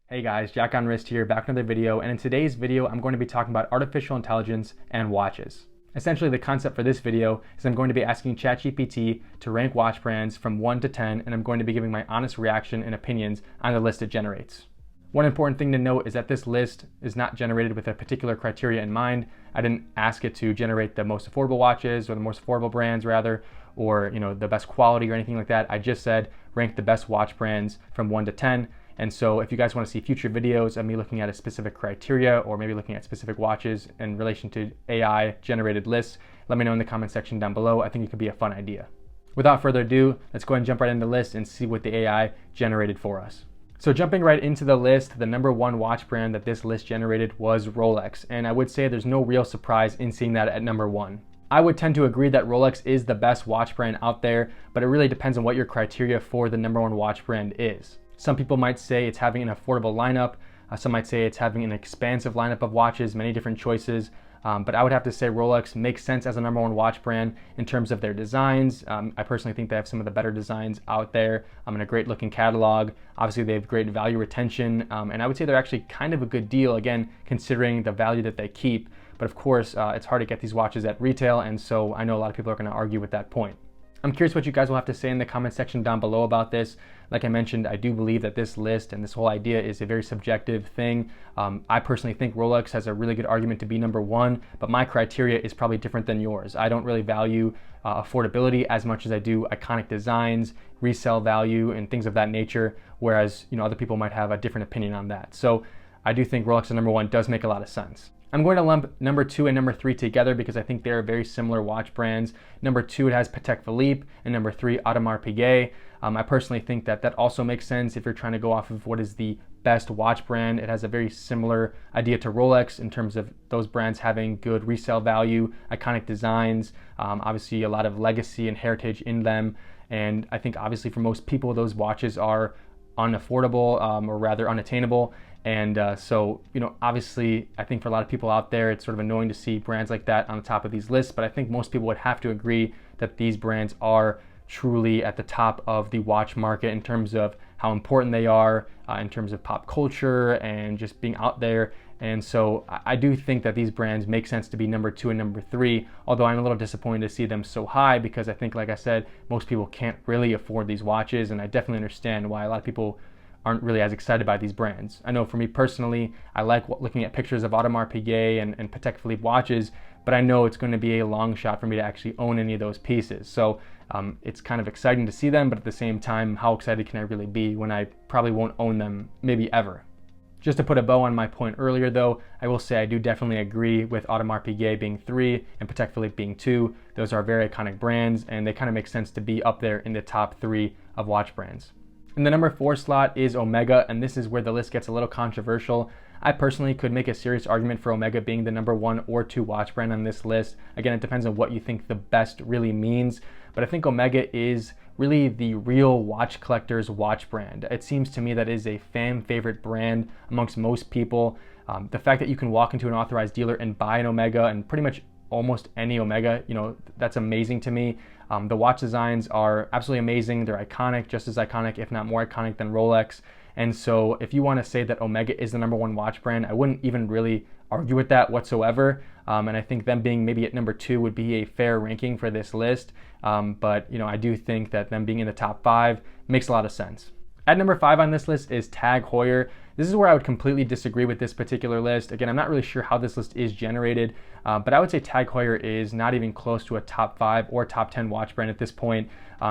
Hey guys, Jack on Wrist here, back with another video, and in today's video I'm going to be talking about artificial intelligence and watches. Essentially the concept for this video is I'm going to be asking ChatGPT to rank watch brands from 1 to 10, and I'm going to be giving my honest reaction and opinions on the list it generates. One important thing to note is that this list is not generated with a particular criteria in mind. I didn't ask it to generate the most affordable watches or the most affordable brands rather, or the best quality or anything like that. I just said rank the best watch brands from 1 to 10. And so if you guys want to see future videos of me looking at a specific criteria or maybe looking at specific watches in relation to AI generated lists, let me know in the comment section down below. I think it could be a fun idea. Without further ado, let's go ahead and jump right into the list and see what the AI generated for us. So jumping right into the list, the number one watch brand that this list generated was Rolex. And I would say there's no real surprise in seeing that at number one. I would tend to agree that Rolex is the best watch brand out there, but it really depends on what your criteria for the number one watch brand is. Some people might say it's having an affordable lineup. Some might say it's having an expansive lineup of watches, many different choices. But I would have to say Rolex makes sense as a number one watch brand in terms of their designs. I personally think they have some of the better designs out there and a great looking catalog. Obviously they have great value retention, and I would say they're actually kind of a good deal, again, considering the value that they keep. But of course, it's hard to get these watches at retail, and so I know a lot of people are going to argue with that point. I'm curious what you guys will have to say in the comment section down below about this. Like I mentioned, I do believe that this list and this whole idea is a very subjective thing. I personally think Rolex has a really good argument to be number one, but my criteria is probably different than yours. I don't really value affordability as much as I do iconic designs, resale value, and things of that nature, whereas other people might have a different opinion on that. So I do think Rolex as number one does make a lot of sense. I'm going to lump number two and number three together because I think they are very similar watch brands. Number two, it has Patek Philippe, and number three, Audemars Piguet. I personally think that also makes sense if you're trying to go off of what is the best watch brand. It has a very similar idea to Rolex in terms of those brands having good resale value, iconic designs, obviously a lot of legacy and heritage in them. And I think obviously for most people, those watches are unaffordable or rather unattainable. And so, obviously, I think for a lot of people out there, it's sort of annoying to see brands like that on the top of these lists, but I think most people would have to agree that these brands are truly at the top of the watch market in terms of how important they are, in terms of pop culture and just being out there. And so I do think that these brands make sense to be number two and number three, although I'm a little disappointed to see them so high because I think, like I said, most people can't really afford these watches, and I definitely understand why a lot of people aren't really as excited by these brands. I know for me personally, I like looking at pictures of Audemars Piguet and Patek Philippe watches, but I know it's going to be a long shot for me to actually own any of those pieces. So it's kind of exciting to see them, but at the same time, how excited can I really be when I probably won't own them, maybe ever? Just to put a bow on my point earlier though, I will say I do definitely agree with Audemars Piguet being 3 and Patek Philippe being 2. Those are very iconic brands, and they kind of make sense to be up there in the top 3 of watch brands. In the number 4 slot is Omega, and this is where the list gets a little controversial. I personally could make a serious argument for Omega being the number 1 or 2 watch brand on this list. Again, it depends on what you think the best really means, but I think Omega is really the real watch collector's watch brand. It seems to me that is a fan favorite brand amongst most people. The fact that you can walk into an authorized dealer and buy an Omega, and pretty much almost any Omega, that's amazing to me. The watch designs are absolutely amazing. They're iconic, just as iconic, if not more iconic than Rolex. And so if you want to say that Omega is the number 1 watch brand, I wouldn't even really argue with that whatsoever. And I think them being maybe at number 2 would be a fair ranking for this list. But I do think that them being in the top 5 makes a lot of sense. At number 5 on this list is TAG Heuer. This is where I would completely disagree with this particular list. Again, I'm not really sure how this list is generated, but I would say TAG Heuer is not even close to a top 5 or top 10 watch brand at this point.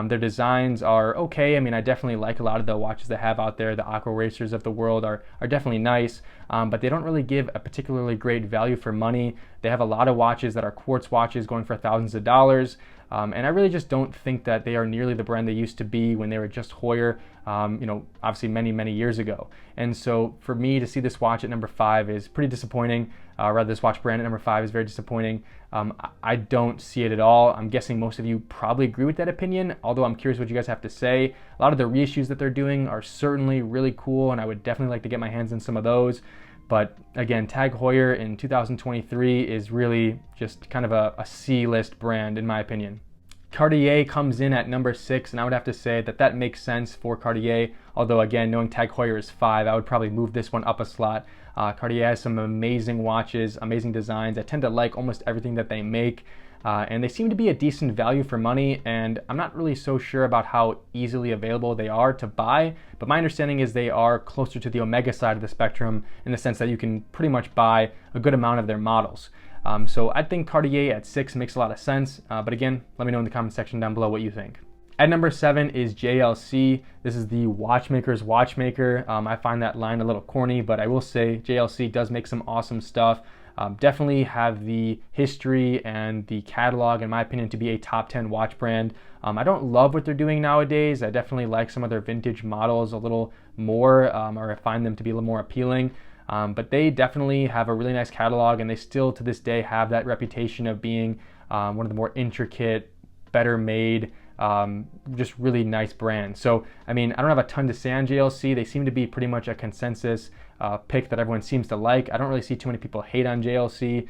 Their designs are okay. I mean, I definitely like a lot of the watches they have out there. The Aqua Racers of the world are definitely nice, but they don't really give a particularly great value for money. They have a lot of watches that are quartz watches going for thousands of dollars. And I really just don't think that they are nearly the brand they used to be when they were just Heuer, obviously many years ago. And so for me to see this watch at number 5 is pretty disappointing. Rather, this watch brand at number 5 is very disappointing. I don't see it at all. I'm guessing most of you probably agree with that opinion, although I'm curious what you guys have to say. A lot of the reissues that they're doing are certainly really cool, and I would definitely like to get my hands on some of those. But again, TAG Heuer in 2023 is really just kind of a C-list brand in my opinion. Cartier comes in at number 6, and I would have to say that makes sense for Cartier. Although again, knowing Tag Heuer is 5, I would probably move this one up a slot. Cartier has some amazing watches, amazing designs. I tend to like almost everything that they make. And they seem to be a decent value for money, and I'm not really so sure about how easily available they are to buy, but my understanding is they are closer to the Omega side of the spectrum in the sense that you can pretty much buy a good amount of their models. So I think Cartier at 6 makes a lot of sense, but again, let me know in the comment section down below what you think. At number 7 is JLC. This is the watchmaker's watchmaker. I find that line a little corny, but I will say JLC does make some awesome stuff. Definitely have the history and the catalog, in my opinion, to be a top 10 watch brand. I don't love what they're doing nowadays. I definitely like some of their vintage models a little more, or I find them to be a little more appealing. But they definitely have a really nice catalog, and they still to this day have that reputation of being one of the more intricate, better made, just really nice brands. So, I mean, I don't have a ton to say on JLC. They seem to be pretty much a consensus pick that everyone seems to like. I don't really see too many people hate on JLC.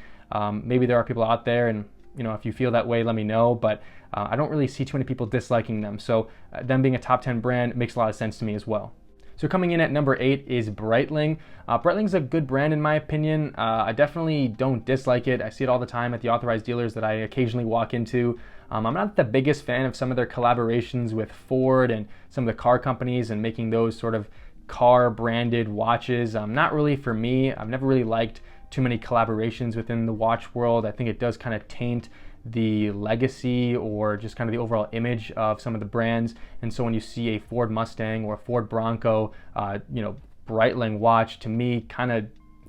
Maybe there are people out there, and you know, if you feel that way, let me know, but I don't really see too many people disliking them. So them being a top 10 brand makes a lot of sense to me as well. So coming in at number 8 is Breitling. Breitling's a good brand in my opinion. I definitely don't dislike it. I see it all the time at the authorized dealers that I occasionally walk into. I'm not the biggest fan of some of their collaborations with Ford and some of the car companies and making those sort of car branded watches. Not really for me. I've never really liked too many collaborations within the watch world. I think it does kind of taint the legacy or just kind of the overall image of some of the brands. And so when you see a Ford Mustang or a Ford Bronco, Breitling watch, to me kind of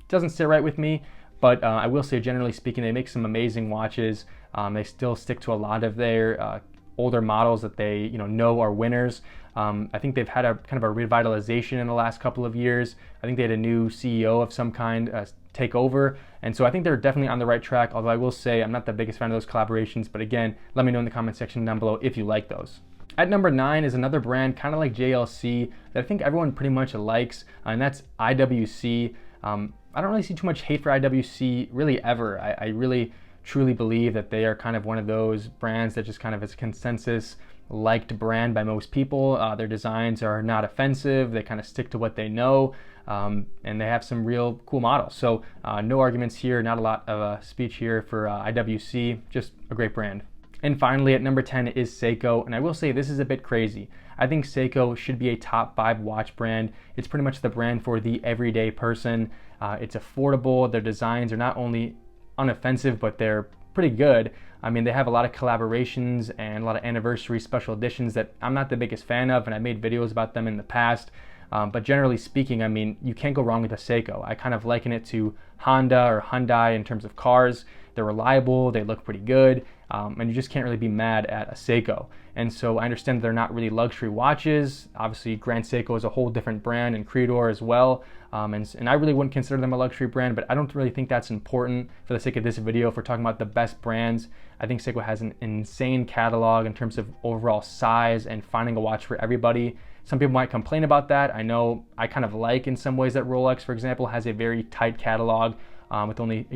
doesn't sit right with me. But I will say, generally speaking, they make some amazing watches. They still stick to a lot of their older models that they know are winners. I think they've had a kind of a revitalization in the last couple of years. I think they had a new CEO of some kind take over, and so I think they're definitely on the right track, although I will say I'm not the biggest fan of those collaborations, but again, let me know in the comment section down below if you like those. At number 9 is another brand kind of like JLC that I think everyone pretty much likes, and that's IWC. I don't really see too much hate for IWC really ever. I really truly believe that they are kind of one of those brands that just kind of is a consensus liked brand by most people. Their designs are not offensive. They kind of stick to what they know, and they have some real cool models. So no arguments here, not a lot of a speech here for IWC, just a great brand. And finally at number 10 is Seiko, and I will say this is a bit crazy. I think Seiko should be a top 5 watch brand. It's pretty much the brand for the everyday person. It's affordable. Their designs are not only unoffensive, but they're pretty good. I mean, they have a lot of collaborations and a lot of anniversary special editions that I'm not the biggest fan of, and I made videos about them in the past. But generally speaking, I mean, you can't go wrong with a Seiko. I kind of liken it to Honda or Hyundai in terms of cars. They're reliable, they look pretty good, and you just can't really be mad at a Seiko. And so I understand they're not really luxury watches. Obviously, Grand Seiko is a whole different brand, and Creedor as well. And I really wouldn't consider them a luxury brand, but I don't really think that's important for the sake of this video. If we're talking about the best brands, I think Seiko has an insane catalog in terms of overall size and finding a watch for everybody. Some people might complain about that. I know I kind of like in some ways that Rolex, for example, has a very tight catalog with only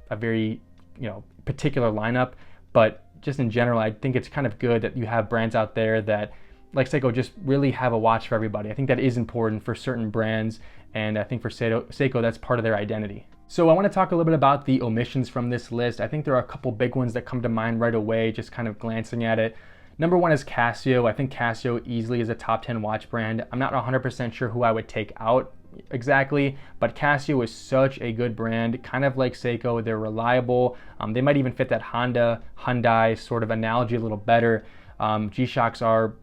a very particular lineup. But just in general, I think it's kind of good that you have brands out there that, like Seiko, just really have a watch for everybody. I think that is important for certain brands, and I think for Seiko, that's part of their identity. So I want to talk a little bit about the omissions from this list. I think there are a couple big ones that come to mind right away, just kind of glancing at it. Number 1 is Casio. I think Casio easily is a top 10 watch brand. I'm not 100% sure who I would take out exactly, but Casio is such a good brand, kind of like Seiko. They're reliable. They might even fit that Honda, Hyundai sort of analogy a little better. G-Shocks are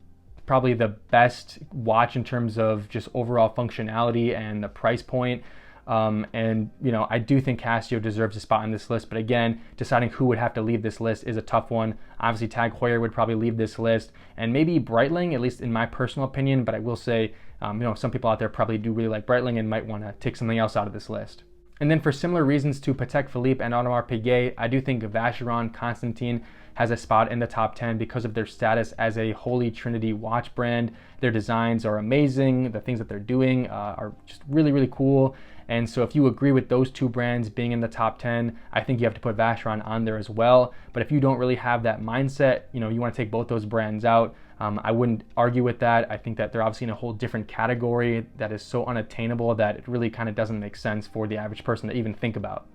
probably the best watch in terms of just overall functionality and the price point. And I do think Casio deserves a spot on this list, but again, deciding who would have to leave this list is a tough one. Obviously, Tag Heuer would probably leave this list, and maybe Breitling, at least in my personal opinion, but I will say, some people out there probably do really like Breitling and might want to take something else out of this list. And then for similar reasons to Patek Philippe and Audemars Piguet, I do think Vacheron Constantin has a spot in the top 10 because of their status as a holy trinity watch brand. Their designs are amazing. The things that they're doing are just really, really cool. And so if you agree with those two brands being in the top 10, I think you have to put Vacheron on there as well. But if you don't really have that mindset, you want to take both those brands out, I wouldn't argue with that. I think that they're obviously in a whole different category that is so unattainable that it really kind of doesn't make sense for the average person to even think about.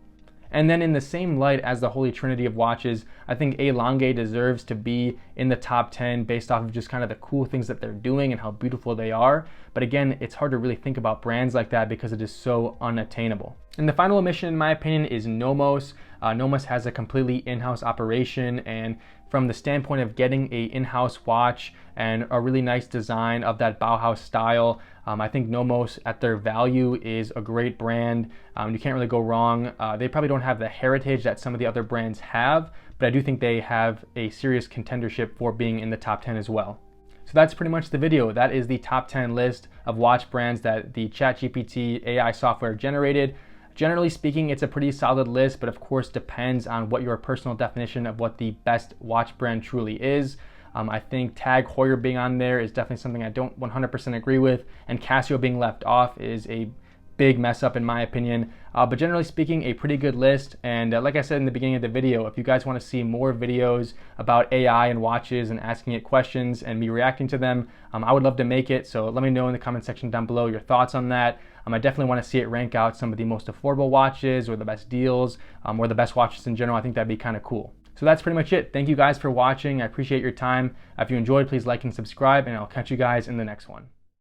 And then in the same light as the holy trinity of watches, I think A. Lange deserves to be in the top 10 based off of just kind of the cool things that they're doing and how beautiful they are. But again, it's hard to really think about brands like that because it is so unattainable. And the final omission, in my opinion, is Nomos. Nomos has a completely in-house operation, and from the standpoint of getting a in-house watch and a really nice design of that Bauhaus style, I think Nomos at their value is a great brand. You can't really go wrong. They probably don't have the heritage that some of the other brands have, but I do think they have a serious contendership for being in the top 10 as well. So that's pretty much the video. That is the top 10 list of watch brands that the ChatGPT AI software generated. Generally speaking, it's a pretty solid list, but of course depends on what your personal definition of what the best watch brand truly is. I think Tag Heuer being on there is definitely something I don't 100% agree with, and Casio being left off is a big mess up in my opinion. But generally speaking, a pretty good list. And like I said in the beginning of the video, if you guys want to see more videos about AI and watches and asking it questions and me reacting to them, I would love to make it. So let me know in the comment section down below your thoughts on that. I definitely want to see it rank out some of the most affordable watches or the best deals or the best watches in general. I think that'd be kind of cool. So that's pretty much it. Thank you guys for watching. I appreciate your time. If you enjoyed, please like and subscribe, and I'll catch you guys in the next one.